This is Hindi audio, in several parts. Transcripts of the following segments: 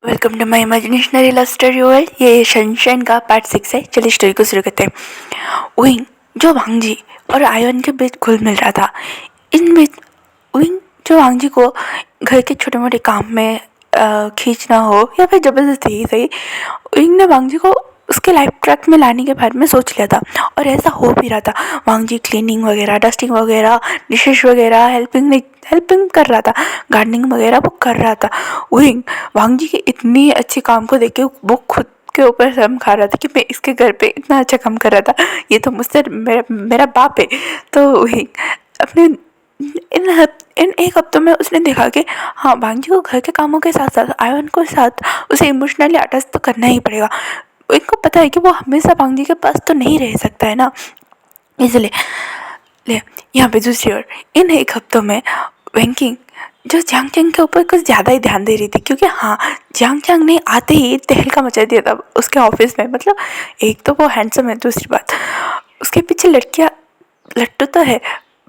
Welcome to my imaginationary love story world. ये सनशाइन का पार्ट 6 है। चलिए स्टोरी को शुरू करते हैं। विंग जो वांगजी और आयन के बीच घुल मिल रहा था, इन बीच विंग जो वांगजी को घर के छोटे मोटे काम में खींचना हो या फिर ज़बरदस्ती ही सही, विंग ने वांगजी को उसके लाइफ ट्रैक में लाने के बारे में सोच लिया था और ऐसा हो भी रहा था। वांगजी क्लीनिंग वगैरह, डस्टिंग वगैरह, डिशेस वगैरह, हेल्पिंग कर रहा था, गार्डनिंग वगैरह वो कर रहा था। विंग वांगजी के इतनी अच्छे काम को देख के वो खुद के ऊपर शर्म खा रहा था कि मैं इसके घर पे इतना अच्छा काम कर रहा था, ये तो मुझसे मेरा मेरा बाप है। तो विंग अपने इन एक हफ्तों में उसने देखा कि हाँ, वांगजी को घर के कामों के साथ साथ आयन को साथ उसे इमोशनली अटैच तो करना ही पड़ेगा। इनको पता है कि वो हमेशा वांगजी के पास तो नहीं रह सकता है ना, इसलिए ले यहाँ पे दूसरी ओर इन एक हफ्तों में वैंकिंग जो जियांग चैंग के ऊपर कुछ ज़्यादा ही ध्यान दे रही थी, क्योंकि हाँ, जियांग चैंग ने आते ही तहलका मचा दिया था उसके ऑफिस में। मतलब एक तो वो हैंडसम है, दूसरी बात उसके पीछे लड़कियाँ लट्टू तो है,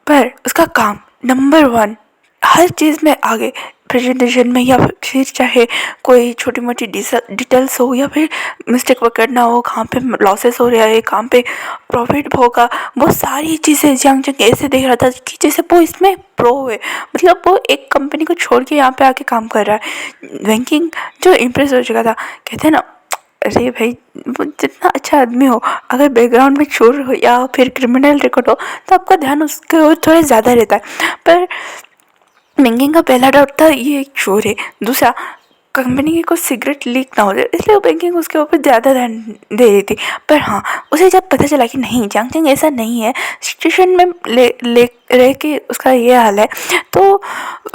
पर उसका काम नंबर वन, हर चीज़ में आगे, प्रेजेंटेशन में या फिर चाहे कोई छोटी मोटी डिटेल्स हो या फिर मिस्टेक पकड़ना हो, कहाँ पे लॉसेस हो रहा है, कहाँ पे प्रॉफिट होगा, वो सारी चीज़ें जियांग चैंग ऐसे देख रहा था कि जैसे वो इसमें प्रो है। मतलब वो एक कंपनी को छोड़ के यहाँ पे आके काम कर रहा है। बैंकिंग जो इम्प्रेस हो चुका था, कहते हैं ना, अरे भाई, वो जितना अच्छा आदमी हो, अगर बैकग्राउंड में चोर हो या फिर क्रिमिनल रिकॉर्ड हो तो आपका ध्यान उसके ओर थोड़ा ज़्यादा रहता है। पर बैंकिंग का पहला डाउट था ये एक चोर है, दूसरा कंपनी की कुछ सिगरेट लीक ना हो जाए, इसलिए वो बैंकिंग उसके ऊपर ज़्यादा ध्यान दे रही थी। पर हाँ, उसे जब पता चला कि नहीं, जियांग चैंग ऐसा नहीं है, सिचुएशन में ले रह के उसका ये हाल है, तो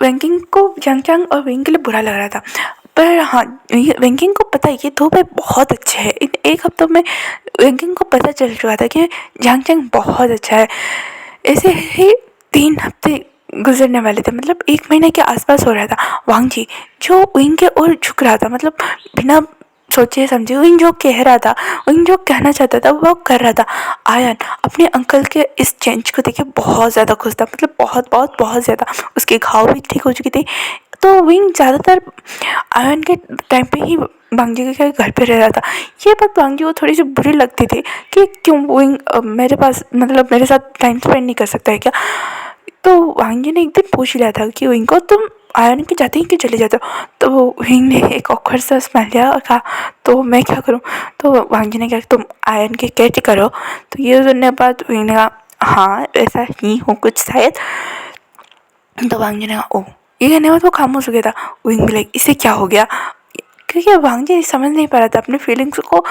बैंकिंग को जियांग चैंग और विंग के लिए बुरा लग रहा था। पर हाँ, बैंकिंग को पता है ये दो भाई बहुत अच्छे हैं। इन एक हफ्तों में बैंकिंग को पता चल चुका था कि जियांग चैंग बहुत अच्छा है। ऐसे ही 3 हफ्ते गुजरने वाले थे, मतलब 1 महीने के आसपास हो रहा था। वांगजी जो विंग के ओर झुक रहा था, मतलब बिना सोचे समझे विंग जो कह रहा था, विंग जो कहना चाहता था वो कर रहा था। आयन अपने अंकल के इस चेंज को देखे बहुत ज़्यादा खुश था, मतलब बहुत बहुत बहुत ज़्यादा। उसके घाव भी ठीक हो चुके थे। तो विंग ज़्यादातर आयन के टाइम पे ही वांगजी के घर पे रह रहा था। ये बात वांगजी को थोड़ी सी बुरी लगती थी कि क्यों विंग मेरे पास, मतलब मेरे साथ टाइम स्पेंड नहीं कर सकता है क्या। तो वांगजी ने एक दिन पूछ लिया था कि विंग को, तुम आयन के जाते ही क्यों चले जाते हो। तो विंग ने एक ऑकवर्ड सा स्माइल दिया और कहा, तो मैं क्या करूँ। तो वांगजी ने कहा, तुम आयन के कैसे करो। तो ये सुनने के बाद विंग ने कहा, हाँ ऐसा ही हूँ कुछ शायद। तो वांगजी ने कहा, ओ, ये कहने के बाद वो खामोश हो गया था। विंग भी लाइक, इसे क्या हो गया, क्योंकि वांगजी समझ नहीं पा रहा था अपने फीलिंग्स को।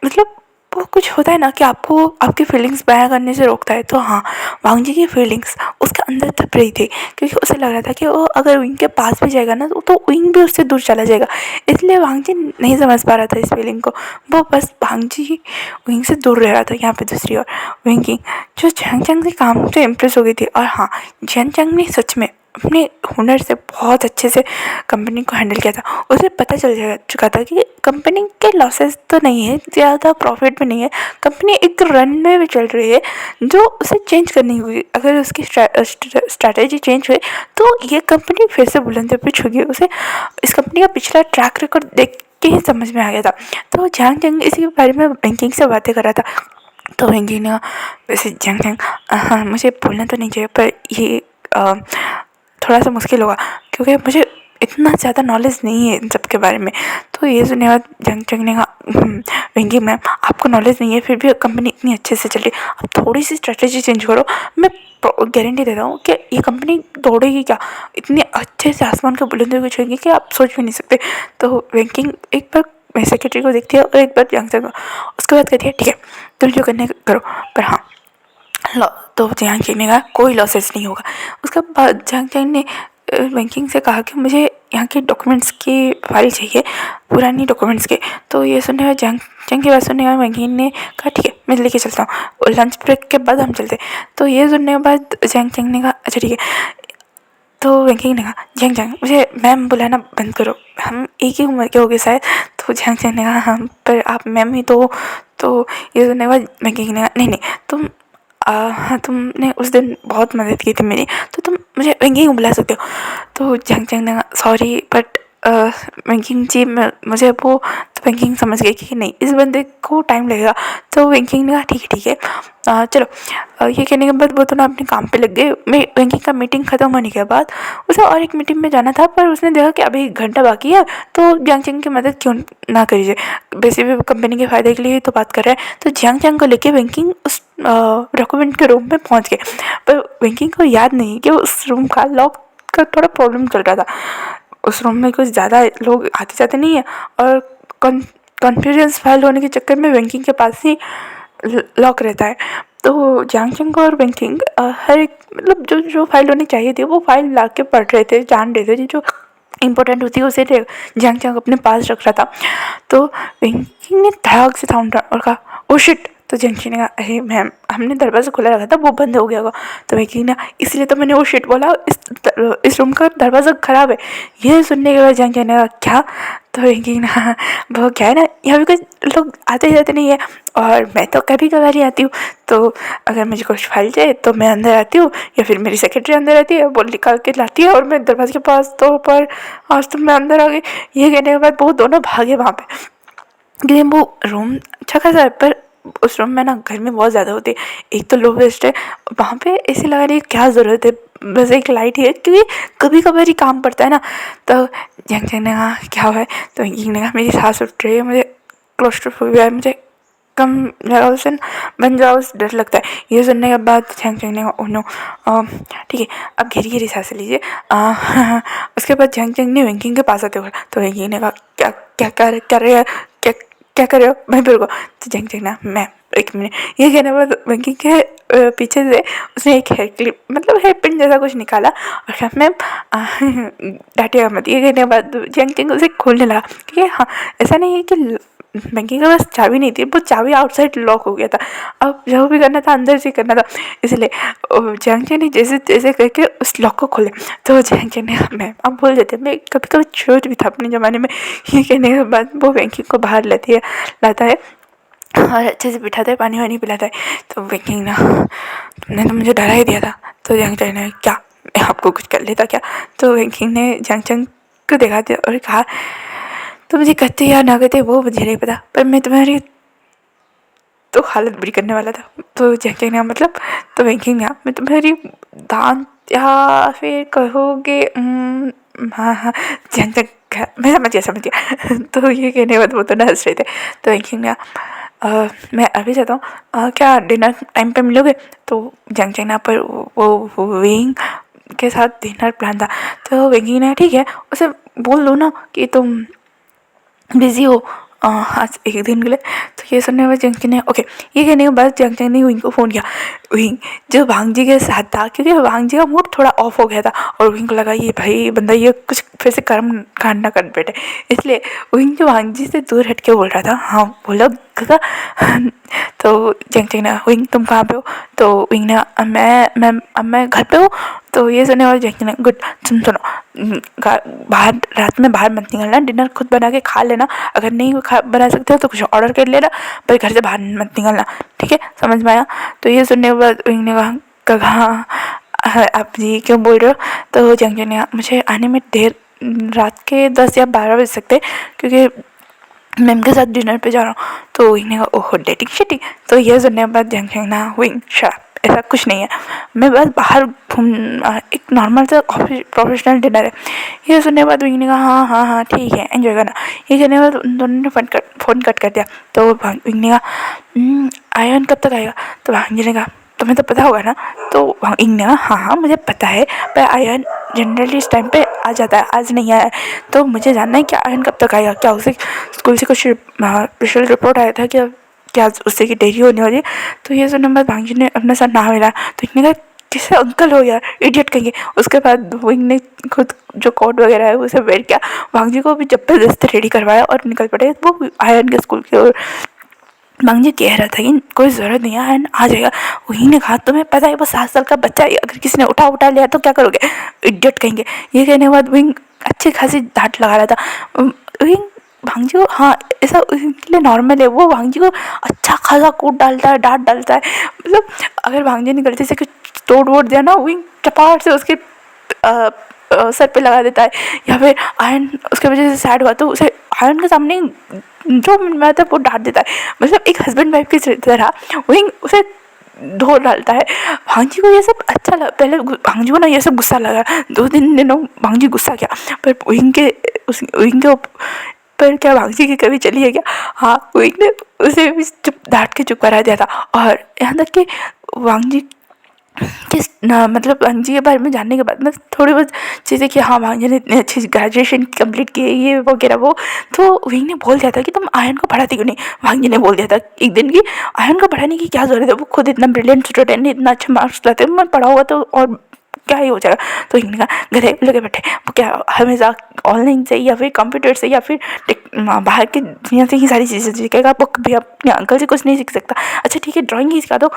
मतलब वो कुछ होता है ना कि आपको आपकी फीलिंग्स बयां करने से रोकता है। तो हाँ, वांगजी की फीलिंग्स उसके अंदर दब रही थी, क्योंकि उसे लग रहा था कि वो अगर विंग के पास भी जाएगा ना तो विंग भी उससे दूर चला जाएगा। इसलिए वांगजी नहीं समझ पा रहा था इस फीलिंग को। वो बस वांगजी विंग से दूर रह रहा था। यहाँ पे दूसरी ओर विंगी जो जियांग चैंग के काम से इम्प्रेस हो गई थी, और हाँ, जियांग चैंग ने सच में अपने हुनर से बहुत अच्छे से कंपनी को हैंडल किया था। उसे पता चल चुका था कि कंपनी के लॉसेस तो नहीं है, ज़्यादा प्रॉफिट भी नहीं है, कंपनी एक रन में भी चल रही है जो उसे चेंज करनी होगी। अगर उसकी स्ट्रैटेजी चेंज हुई तो ये कंपनी फिर से बुलंदी पे छूगी। उसे इस कंपनी का पिछला ट्रैक रिकॉर्ड देख के ही समझ में आ गया था। तो जियांग चैंग इसी बारे में बैंकिंग से बातें कर रहा था। तो बैंकिंग ने कहा, वैसे जियांग चैंग, हाँ मुझे बोलना तो नहीं चाहिए, पर ये थोड़ा सा मुश्किल होगा, क्योंकि मुझे इतना ज़्यादा नॉलेज नहीं है इन सब के बारे में। तो ये सुनने के बाद जियांग चैंग ने कहा, वेंगी मैम, आपको नॉलेज नहीं है फिर भी कंपनी इतनी अच्छे से चल रही, आप थोड़ी सी स्ट्रेटेजी चेंज करो, मैं गारंटी देता हूँ कि ये कंपनी दौड़ेगी क्या, इतने अच्छे से आसमान के बुलंदियों को छुएंगे कि आप सोच भी नहीं सकते। तो वेंकिंग एक बार मैं सेक्रेटरी को देखती है और एक बार जियांग चैंग को, उसके बाद कहती है ठीक है तुम जो करने करो, पर हाँ तो जियांग चैंग ने कहा कोई लॉसेस नहीं होगा। उसके बाद जियांग चैंग ने बैंकिंग से कहा कि मुझे यहाँ के डॉक्यूमेंट्स की फाइल चाहिए, पुरानी डॉक्यूमेंट्स के। तो ये सुनने में जियांग चैंग की बात सुनने के बाद बैंकिंग ने कहा ठीक है मैं लेके चलता हूँ, और लंच ब्रेक के बाद हम चलते। तो ये सुनने के बाद जियांग चैंग ने कहा अच्छा ठीक है। तो बैंकिंग ने कहा जियांग चैंग मुझे मैम बुलाना बंद करो, हम एक ही उम्र के हो गए शायद। तो जियांग चैंग ने कहा हाँ पर आप मैम ही तो हो। तो ये सुनने के बाद बैंकिंग ने कहा नहीं नहीं, तुम हाँ तुमने उस दिन बहुत मदद की थी मेरी, तो तुम मुझे वेंगी बुला सकते हो। तो जियांग चैंग ने कहा सॉरी बट बैंकिंग जी मुझे वो तो बैंकिंग समझ गई कि नहीं इस बंदे को टाइम लगेगा। तो बैंकिंग ने कहा ठीक है चलो। ये कहने के बाद वो तो ना अपने काम पे लग गए। बैंकिंग का मीटिंग ख़त्म होने के बाद उसे और एक मीटिंग में जाना था, पर उसने देखा कि अभी 1 घंटा बाकी है, तो जियांग चैंग की मदद क्यों ना करिए। बेसिकली वो कंपनी के फ़ायदे के लिए तो बात कर रहा है। तो जियांग चैंग को लेके बैंकिंग उस डॉक्यूमेंट के रूम में पहुंच गए, पर बैंकिंग को याद नहीं कि उस रूम का लॉक का थोड़ा प्रॉब्लम चल रहा था। उस रूम में कुछ ज़्यादा लोग आते जाते नहीं है, और कॉन्फ्रेंस फाइल होने के चक्कर में बैंकिंग के पास ही लॉक रहता है। तो जियांग चैंग और बैंकिंग हर एक मतलब जो जो फाइल होनी चाहिए थी वो फाइल ला के पढ़ रहे थे, जान रहे थे जो इम्पोर्टेंट होती है उसे जियांग चैंग अपने पास रख रहा था। तो बैंकिंग ने धड़ाक से साउंड और कहा ओ शिट। तो जियांग चैंग ने कहा अरे मैम हमने दरवाज़ा खुला रखा था, वो बंद हो गया होगा। तो बैंकिंग ने इसलिए तो मैंने ओ शिट बोला, इस रूम का दरवाज़ा ख़राब है। ये सुनने के बाद जियांग चैंग ने कहा क्या। तो बैंकिंग ने वो क्या है ना, यहाँ पे कुछ लोग आते जाते नहीं है, और मैं तो कभी कभार ही आती हूँ। तो अगर मुझे कुछ फाइल चाहिए तो मैं अंदर आती हूँ, या फिर मेरी सेक्रेटरी अंदर आती है, वो निकाल के लाती है और मैं दरवाजे के पास। तो पर आज तो मैं अंदर आ गई। ये कहने के बाद वो दोनों भागे वहाँ पे, लेकिन वो रूम अच्छा खासा है, पर उस रूम में ना गर्मी बहुत ज़्यादा होती है। एक तो लो वेस्ट है, वहाँ पे एसी लगाने की क्या ज़रूरत है, बस एक लाइट ही है, क्योंकि कभी कभार ही काम पड़ता है ना। तो जियांग चैंग ने कहा क्या हुआ है। तो बैंकिंग ने कहा मेरी सांस उठ रही है, मुझे क्लोस्ट्रोफोबिया है, मुझे कम जगह से बन जाओ डर लगता है। ये सुनने के बाद जियांग चैंग ने कहा ओह नो ठीक है अब घेरी घेरी सांसें लीजिए। उसके बाद जियांग चैंग ने बैंकिंग के पास आते हुए तो बैंकिंग ने कहा क्या क्या कर रहे हैं, क्या क्या कर रहे हो मैं फिर को। तो जियांग चैंग ना मैं एक मिनट। ये कहने के बाद बैंकिंग के पीछे से उसने एक हेयर क्लिप मतलब हेयर पिन जैसा कुछ निकाला और कहा मैम डांटिएगा मत। ये कहने के बाद जियांग चैंग उसे खोलने लगा, क्योंकि हाँ ऐसा नहीं है कि बैंकिंग के पास चाबी नहीं थी, वो चाबी आउटसाइड लॉक हो गया था। अब जो भी करना था अंदर से करना था, इसलिए जियांग चैंग ने जैसे जैसे करके उस लॉक को खोले। तो जियांग चैंग ने मैम आप भूल जाते मैं कभी कभी चोर भी था अपने ज़माने में। ये कहने के बाद वो बैंकिंग को बाहर लाता है और अच्छे से बिठाता है, पानी वानी पिलाता है। तो बैंकिंग ना तुमने तो मुझे डरा ही दिया था। तो जियांग चैंग ने क्या मैं आपको कुछ कर लेता क्या। तो बैंकिंग ने जियांग चैंग को देखा दिया और कहा तो मुझे कहते या ना कहते वो मुझे नहीं पता, पर मैं तुम्हारी तो हालत बुरी करने वाला था। तो जियांग चैंग ने मतलब तो बैंकिंग ने मैं तुम्हारी दांत या फिर कहोगे हाँ हाँ जियांग चैंग मैं समझ गया। तो ये कहने के बाद वो तो ना हंस रहे थे। तो बैंकिंग ने मैं अभी जाता हूँ, क्या डिनर टाइम पे मिलोगे। तो जियांग चैंग ने पर वो विंग के साथ डिनर प्लान था। तो बैंकिंग ने ठीक है उसे बोल दो ना कि तुम बिज़ी हो आज एक दिन के लिए। तो ये सुनने के बाद जियांग चैंग ने ओके। ये कहने के बाद जियांग चैंग ने विंग को फ़ोन किया। विंग जो भांग जी के साथ था, क्योंकि भांग जी का मूड थोड़ा ऑफ हो गया था और विंग को लगा ये भाई बंदा ये कुछ फिर से कर्म कांड ना कर बैठे, इसलिए विंग जो भांग जी से दूर हट के बोल रहा था हाँ बोलो काका। तो जियांग चैंग ने विंग तुम कहाँ पे हो। तो विंग ने मैं घर पे हूँ। तो ये सुनने वाले जियांग चैंग ने गुड सुनो बाहर रात में बाहर मत निकलना, डिनर खुद बना के खा लेना, अगर नहीं बना सकते हो तो कुछ ऑर्डर कर लेना, पर घर से बाहर मत निकलना ठीक है समझ में आया। तो ये सुनने के बाद उन्होंने कहा आप जी क्यों बोल रहे हो। तो जियांग चैंग ने कहा मुझे आने में देर रात के 10 या 12 बज सकते क्योंकि मैम के साथ डिनर पे जा रहा हूँ। तो विंग ने कहा ओहो डेटिंग शेटिंग। तो ये सुनने के बाद जियांग चैंग ने विंग शट ऐसा कुछ नहीं है, मैं बस बाहर घूम एक नॉर्मल सा प्रोफेशनल डिनर है। ये सुनने के बाद विंग ने कहा हाँ ठीक है एंजॉय करना। ये कहने के बाद उन दोनों ने फ़ोन कट कर दिया। तो विंग ने कहा आयन कब तक आएगा। तो भांजी ने कहा तुम्हें तो पता होगा ना। तो विंग ने कहा हाँ मुझे पता है, पर आयन जनरली इस टाइम पे आ जाता है, आज नहीं आया है। तो मुझे जानना है कि आयन कब तक आएगा, क्या उसे स्कूल से कुछ स्पेशल रिपोर्ट आया था क्या उससे की देरी होने वाली है। तो ये सुनने के बाद भांजी ने अपने साथ ना मिला। तो इसने कहा किसे अंकल हो यार इडियट कहेंगे। उसके बाद विंग ने खुद जो कोट वगैरह है उसे वेयर किया, भांजी को भी जबरदस्ती रेडी करवाया और निकल पड़े वो आयन के स्कूल की ओर। भांजी कह रहा था कि कोई ज़रूरत नहीं है आयन आ जाएगा। वही ने कहा तुम्हें पता है वो 7 साल का बच्चा है, अगर किसी ने उठा लिया तो क्या करोगे, इडियट कहेंगे। ये कहने के बाद विंग अच्छी खासी डांट लगा रहा था। विंग भांजी को हाँ ऐसा उसके लिए नॉर्मल है, वो भांजी को अच्छा खासा कूट डालता है डांट डालता है। मतलब अगर भांजी ने गलती से कुछ तोड़ वोड़ दिया ना विंग चपाट से उसके सर पे लगा देता है, या फिर आयन उसके वजह से सैड हुआ तो उसे आयन के सामने जो मतलब वो डांट देता है। मतलब एक हस्बैंड वाइफ की तरह वही उसे धो डालता है। भांजी को ये सब अच्छा लगा, पहले भांजी को ना ये सब गुस्सा लगा, 2-3 दिनों भांजी गुस्सा किया, पर विंग के पर क्या भांजी की कभी चली है क्या? हाँ, विंग ने उसे भी चुप डांट के चुप करा दिया था। और यहाँ तक कि वांगजी किस ना मतलब वांगजी के बारे में जानने के बाद मैं थोड़ी बहुत चीज़ें कि हाँ वांगजी ने इतनी अच्छी ग्रेजुएशन कंप्लीट की है ये वगैरह वो, तो विंग ने बोल दिया था कि तुम आयन को पढ़ाती क्यों नहीं। वांगजी ने बोल दिया था एक दिन कि आयन को पढ़ाने की क्या ज़रूरत है, वो खुद इतना ब्रिलियंट स्टूडेंट है, इतना अच्छा मार्क्स लाते हैं, मैं पढ़ा हुआ तो और क्या ही हो जाएगा। तो इनका गधे लगे बैठे, वो क्या हमेशा ऑनलाइन से या फिर कंप्यूटर से या फिर बाहर की दुनिया से ही सारी चीज़ें सीखेगा, वो कभी अपने अंकल से कुछ नहीं सीख सकता। अच्छा ठीक है ड्राइंग ही सिखा दो।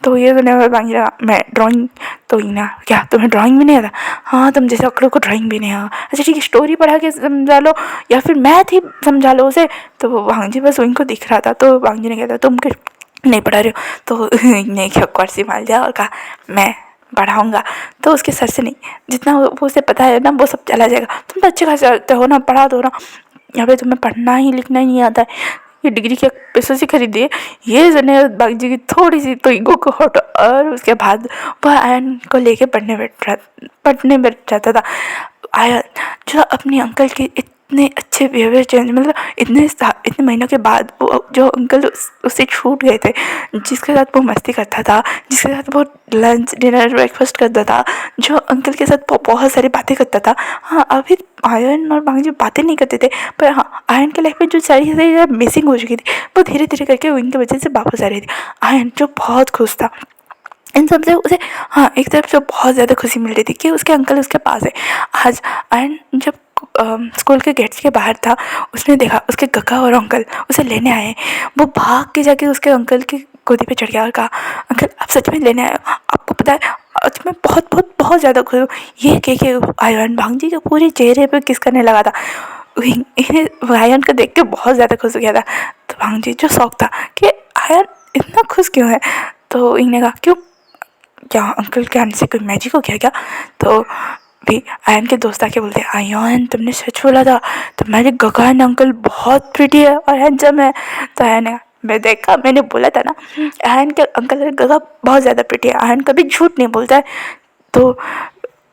तो ये सुनने में मांगी रहा मैं ड्राइंग, तो ना क्या तुम्हें ड्राइंग भी नहीं आता? हाँ तुम जैसे अकड़ों को ड्राइंग भी नहीं आता। अच्छा ठीक है स्टोरी पढ़ा के समझा लो या फिर मैथ ही समझा लो उसे। तो वो वांगजी बस उनको दिख रहा था, तो वांगजी ने कहा था तुम नहीं पढ़ा रहे हो। तो ने क्या कुर्सी मार दिया और कहा मैं पढ़ाऊँगा। तो उसके सर से नहीं, जितना वो उसे पता है ना वो सब चला जाएगा। तुम तो अच्छे खासे हो ना, पढ़ा दो ना, यहाँ पे तुम्हें पढ़ना ही लिखना ही नहीं आता है, ये डिग्री के पैसों से खरीदी है। ये जने बागजी की थोड़ी सी तो ईगो को हट, और उसके बाद वह आयन को लेके पढ़ने बैठ जाता था। आयन जो अपने अंकल के इतने अच्छे बिहेवियर चेंज, मतलब इतने महीनों के बाद वो जो अंकल उससे छूट गए थे, जिसके साथ वो मस्ती करता था, जिसके साथ वो लंच डिनर ब्रेकफास्ट करता था, जो अंकल के साथ बहुत सारी बातें करता था। हाँ अभी आयन और बांगजी बातें नहीं करते थे, पर हाँ आयन के लाइफ में जो सारी चीज़ें मिसिंग हो चुकी थी वो धीरे धीरे करके उनकी वजह से वापस आ रही थी। आयन जो बहुत खुश था इन सब से, उसे हाँ एक तरफ से बहुत ज़्यादा खुशी मिल रही थी कि उसके अंकल उसके पास है। आज आयन जब स्कूल के गेट्स के बाहर था, उसने देखा उसके गगा और अंकल उसे लेने आए। वो भाग के जाके उसके अंकल की गोदी पे चढ़ गया और कहा अंकल आप सच में लेने आए हो? आपको पता है आज मैं बहुत बहुत बहुत ज़्यादा खुश हूँ। ये कह के आयन भांजी के पूरे चेहरे पे किस करने लगा था। इन्हें आयन को देख के बहुत ज़्यादा खुश हो गया था। तो भांजी जो शौक था कि आयन इतना खुश क्यों है, तो इन्हें कहा क्यों, क्या अंकल के आने से कोई मैजिक हो गया क्या? तो भी आयन के दोस्त आके बोलते आयन तुमने सच बोला था, तुम्हारे गगन अंकल बहुत प्रिटी है और हैंडसम है। तो आयन ने मैं देखा, मैंने बोला था ना आयन के अंकल गगा बहुत ज़्यादा प्रिटी है, आयन कभी झूठ नहीं बोलता है। तो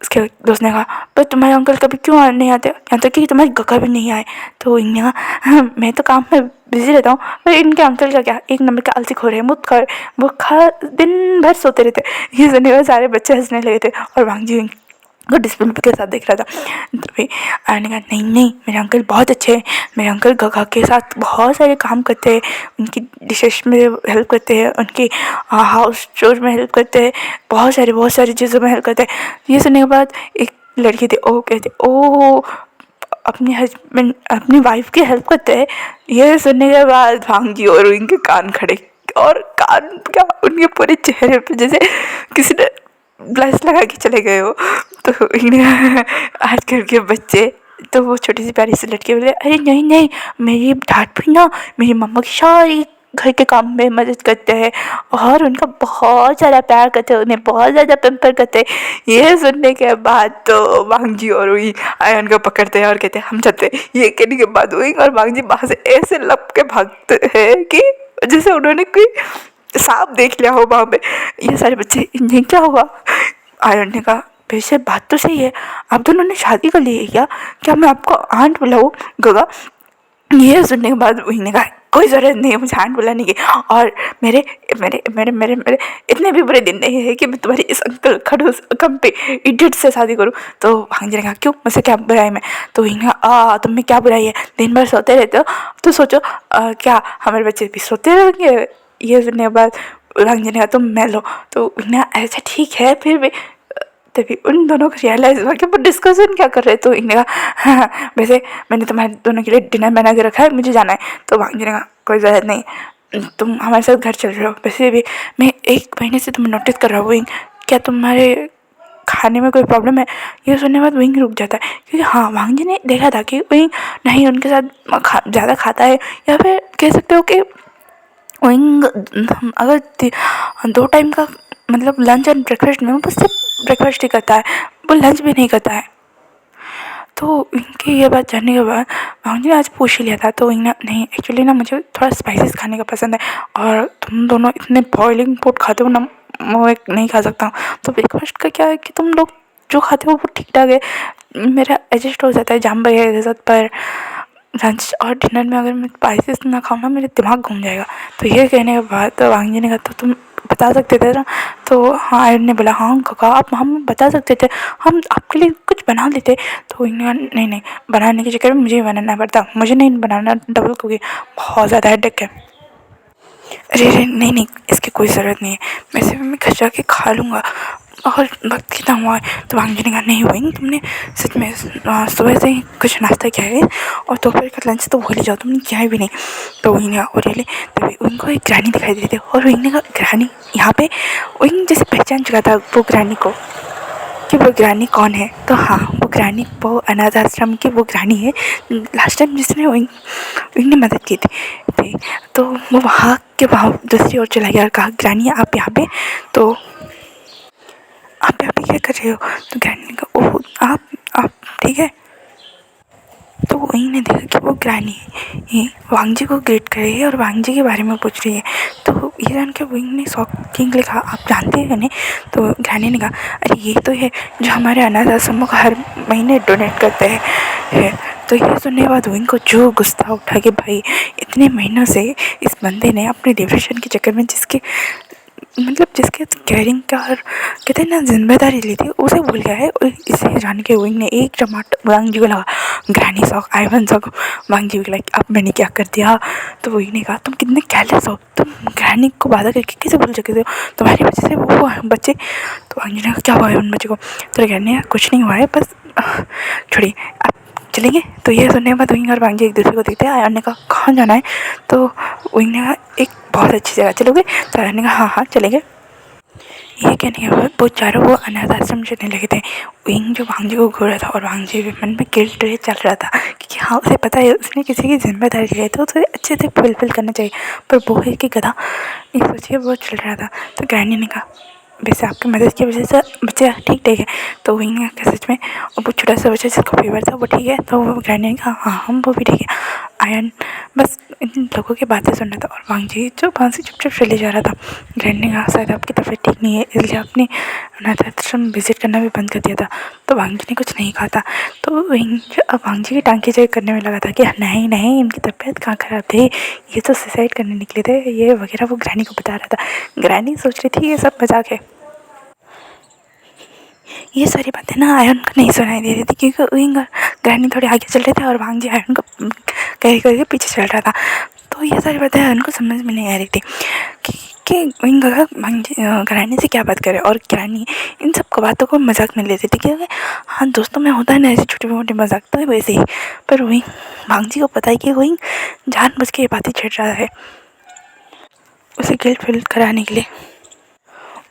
उसके दोस्त ने कहा पर तुम्हारे अंकल कभी क्यों नहीं आते, यहाँ तक कि तुम्हारे गगा भी नहीं आए। तो इन्हें कहा हाँ, मैं तो काम में बिजी रहता हूँ, पर इनके अंकल का क्या, एक नंबर के आलसी खोर है, मुँह खर वो दिन भर सोते रहते। ये सुनने में सारे बच्चे हंसने लगे थे और वांगजी को डिस्प्ले के साथ देख रहा था। तो फिर आने कहा नहीं नहीं मेरे अंकल बहुत अच्छे हैं, मेरे अंकल गगा के साथ बहुत सारे काम करते हैं, उनकी डिशेस में हेल्प करते हैं, उनकी हाउस चोर में हेल्प करते हैं, बहुत सारी चीज़ों में हेल्प करते हैं। ये सुनने के बाद एक लड़की थी ओ कहते ओ अपने हस्बैंड अपनी वाइफ की हेल्प करते हैं। ये सुनने के बाद भांगी और उनके कान खड़े, और कान क्या उनके पूरे चेहरे पे जैसे किसी ने ब्लश लगा के चले गए हो। तो इन्हें आजकल के बच्चे, तो वो छोटी सी प्यारी सी लड़की बोले अरे नहीं नहीं मेरी डांट भी ना मेरी मम्मा की सारी घर के काम में मदद करते हैं और उनका बहुत ज़्यादा प्यार करते हैं, उन्हें बहुत ज़्यादा पैम्पर करते हैं। ये सुनने के बाद तो वांगजी और वही आयन को पकड़ते हैं और कहते हैं हम चलते हैं। ये कहने के बाद वही और वांगजी वहाँ से ऐसे लप के भागते हैं कि जैसे उन्होंने कोई सांप देख लिया हो वहाँ पे। ये सारे बच्चे इन्हें क्या हुआ? आयन ने कहा वैसे बात तो सही है, आप दोनों ने शादी कर ली है क्या? क्या मैं आपको आंट बुलाऊँ गगा? ये सुनने के बाद वही ने कहा कोई ज़रूरत नहीं है मुझे आंट बुलाने की, और मेरे मेरे मेरे मेरे मेरे इतने भी बुरे दिन नहीं है कि मैं तुम्हारी इस अंकल खड़ूस कंपे इडियट से शादी करूँ। तो भांजी ने कहा क्यों मुझसे क्या बुराई में? तो वही ने कहा तुम में क्या बुराई है, दिन भर सोते रहते हो, तो सोचो क्या हमारे बच्चे भी सोते रहेंगे? ये सुनने के बाद भांजी ने कहा तुम मैं लो। तो ऐसा ठीक है फिर भी, तभी उन दोनों को रियलाइज़ हुआ कि वो डिस्कशन क्या कर रहे थे। तो इन्हें कहा हाँ वैसे मैंने तुम्हारे दोनों के लिए डिनर बना के रखा है, मुझे जाना है। तो भांजी ने कहा कोई ज़रूरत नहीं, तुम हमारे साथ घर चल रहे हो, वैसे भी मैं 1 महीने से तुम्हें नोटिस कर रहा हूँ, क्या तुम्हारे खाने में कोई प्रॉब्लम है? ये सुनने के बाद विंग रुक जाता है, क्योंकि हाँ वांगजी ने देखा था कि विंग नहीं उनके साथ ज़्यादा खाता है, या फिर कह सकते हो कि विंग अगर 2 टाइम का मतलब लंच एंड ब्रेकफास्ट में वो बस सिर्फ ब्रेकफास्ट ही करता है, वो लंच भी नहीं करता है। तो इनके ये बात जानने के बाद भांजी ने आज पूछ ही लिया था। तो इन्हें नहीं, एक्चुअली ना मुझे थोड़ा स्पाइसेस खाने का पसंद है और तुम दोनों इतने बॉइलिंग फूड खाते हो ना, मैं नहीं खा सकता हूँ। तो ब्रेकफास्ट का क्या है कि तुम लोग जो खाते हो वो ठीक ठाक है, मेरा एडजस्ट हो जाता है जाम वगैरह के साथ। पर लंच और डिनर में अगर मैं स्पाइसेस ना खाऊँ ना, मेरे दिमाग घूम जाएगा। तो ये कहने के बाद तो वांगी ने कहा तो तुम बता सकते थे ना। तो हाँ, आयन ने बोला हाँ काका आप हम बता सकते थे, हम आपके लिए कुछ बना लेते। तो इन्होंने नहीं नहीं, बनाने के चक्कर में मुझे ही बनाना पड़ता, मुझे नहीं बनाना डबल, क्योंकि बहुत ज़्यादा हेडेक है। अरे अरे नहीं नहीं, इसकी कोई ज़रूरत नहीं है, वैसे भी मैं घर जाके खा लूँगा। और वक्त कितना हुआ है। तो वांगी ने कहा नहीं वही तुमने सच में सुबह से ही कुछ नाश्ता किया है और दोपहर का लंच तो भूल ही जाओ, तुमने किया ही भी नहीं। तो वही ने और ले तभी उनको एक ग्रानी दिखाई दी थी और वही ने कहा ग्रानी यहाँ पे, वही जैसे पहचान चुका था वो ग्रानी को कि वो ग्रानी कौन है। तो हाँ, वो ग्रानी वो अनाथ आश्रम की वो ग्रानी है लास्ट टाइम जिसने उनने मदद की थी। तो वो वहाँ दूसरी ओर चला गया और कहा ग्रानी आप यहाँ पे, तो आप यहाँ पे क्या कर रहे हो। तो ग्रानी ने कहा ओह आप ठीक है। तो वहीं ने देखा कि वो ग्रानी वांगजी को ग्रीट कर रही है और वांगजी के बारे में पूछ रही है। तो ये जान के विंग ने शॉकिंग लिखा आप जानते हैं नहीं। तो ग्रानी ने कहा अरे ये तो है जो हमारे अनाथ आश्रमों को हर महीने डोनेट करते हैं। तो ये सुनने के बाद विंग को जो गुस्सा उठा कि भाई इतने महीनों से इस बंदे ने अपने डिप्रेशन के चक्कर में जिसके मतलब जिसके कैरिंग का और कहते हैं ना जिम्मेदारी ली थी उसे भूल गया है। और इसे जान के विंग ने एक टमाटर वांगजी को लगा, ग्रानी शौक आइवन शौक। वांगजी को लगा अब मैंने क्या कर दिया। तो वही ने कहा तुम कितने केयरलेस हो, तुम ग्रानी को बाधा करके कैसे भूल सकते हो, तुम्हारी वजह से वो बच्चे। तो वांगजी ने कहा क्या हुआ है उन बच्चे को। तो ग्रानी ने कुछ नहीं हुआ है बस छोड़िए आप चलेंगे। तो ये सुनने के बाद विंग और वांगजी एक दूसरे को देखते हैं। आयन ने कहा कहाँ जाना है। तो विंग ने कहा एक बहुत अच्छी जगह चलोगे। तो आयन ने कहा हाँ हाँ चलेंगे। ये कहने के बाद वो चारों वो अनाथ आश्रम चलने लगे थे। विंग जो वांगजी को घूर रहा था और वांगजी भी मन में गिल्ट ट्रे चल रहा था क्योंकि हाँ उसे पता है उसने किसी की जिम्मेदारी ली है तो उसे अच्छे से फुलफिल करना चाहिए। पर वो है कि गधा, ये सोचिए वो चल रहा था। तो ग्रैनी ने कहा वैसे आपकी मदद की वजह से बच्चा ठीक ठीक है। तो विंग ने कहा सच में, और वो छोटा सा बच्चा जिसका फीवर था वो ठीक है। तो वो ग्रैनी ने कहा हाँ हम वो भी ठीक है। आयन बस इन लोगों की बातें सुन रहा था और वांगजी जो वहाँ से चुपचाप चले जा रहा था। ग्रैनी ने कहा शायद आपकी तबीयत ठीक नहीं है इसलिए आपने अनाथ आश्रम विजिट करना भी बंद कर दिया था। तो वांगजी ने कुछ नहीं कहा था। तो विंग अब वांगजी की टांग खींचाई करने में लगा था कि नहीं नहीं इनकी तबीयत कहाँ ख़राब थी, ये तो सुसाइड करने निकले थे ये वगैरह। वो ग्रैनी को बता रहा था। ग्रैनी सोच रही थी ये सब मजाक है। ये सारी बातें ना आयन को नहीं सुनाई दे रही थी क्योंकि विंग और ग्रैनी थोड़े आगे चल रहे थे और वांगजी आयन को कैरी करके पीछे चल रहा था। तो ये सारी बातें आयन को समझ में नहीं आ रही थी कि विंग वांगजी ग्रैनी से क्या बात करे और ग्रैनी इन सब बातों को मजाक में लेती थी क्योंकि हाँ दोस्तों में होता है ना ऐसी छोटी मोटी मजाक, तो वैसे ही। पर विंग वांगजी को पता है कि विंग जानबूझ के ये बातें छेड़ रहा है उसे गिल्ट फील कराने के लिए।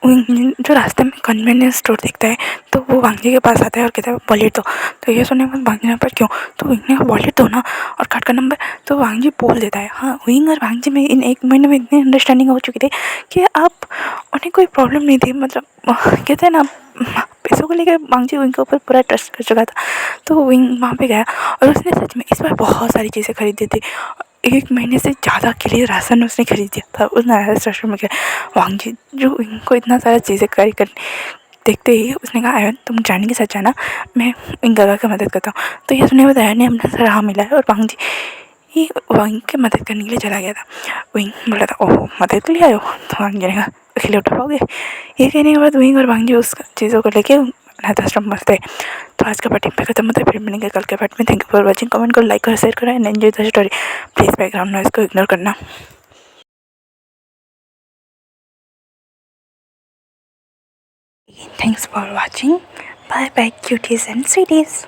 जो रास्ते में कन्वीनियंस स्टोर दिखता है तो वो वांगजी के पास आता है और कहता है वॉलेट दो। तो ये सुनने के बाद वांगजी ने पर क्यों। तो विंग ने वॉलेट दो ना और कार्ड का नंबर। तो वांगजी बोल देता है हाँ विंग और वांगजी में इन एक महीने में इतनी अंडरस्टैंडिंग हो चुकी थी कि आप उन्हें कोई प्रॉब्लम नहीं थी। मतलब कहते हैं ना पैसों को लेकर वांगजी विंग के ऊपर पूरा ट्रस्ट कर चुका था। तो विंग वहाँ पे गया और उसने सच में इस बार बहुत सारी चीज़ें खरीदी थी। एक महीने से ज़्यादा के लिए राशन उसने खरीद दिया था उस नाराज रेस्टोरेंट में गया। वांगजी जो इनको इतना सारा चीज़ें करी कर देखते ही उसने कहा आयन तुम जाने के साथ जाना, मैं इन गगा की मदद करता हूँ। तो ये सुनने बाद आयन ने अपना सराहा मिलाया और वांगजी ये विंग की मदद करने के लिए चला गया था। विंग बोला था ओह मदद के लिए आयो। तो वांगजी ने कहा अकेले उठा पाओगे। ये कहने के बाद विंग और वांगजी उस चीज़ों को लेके अनाथ आश्रम बसते। तो आज का पार्ट पे खत्म होता है, फिर मिलेंगे कल के पार्ट में। Thank you for watching, comment करो, लाइक करो, शेयर करो and enjoy the story. Please background noise को इग्नोर करना। Thanks for watching, bye bye cuties and स्वीटीज।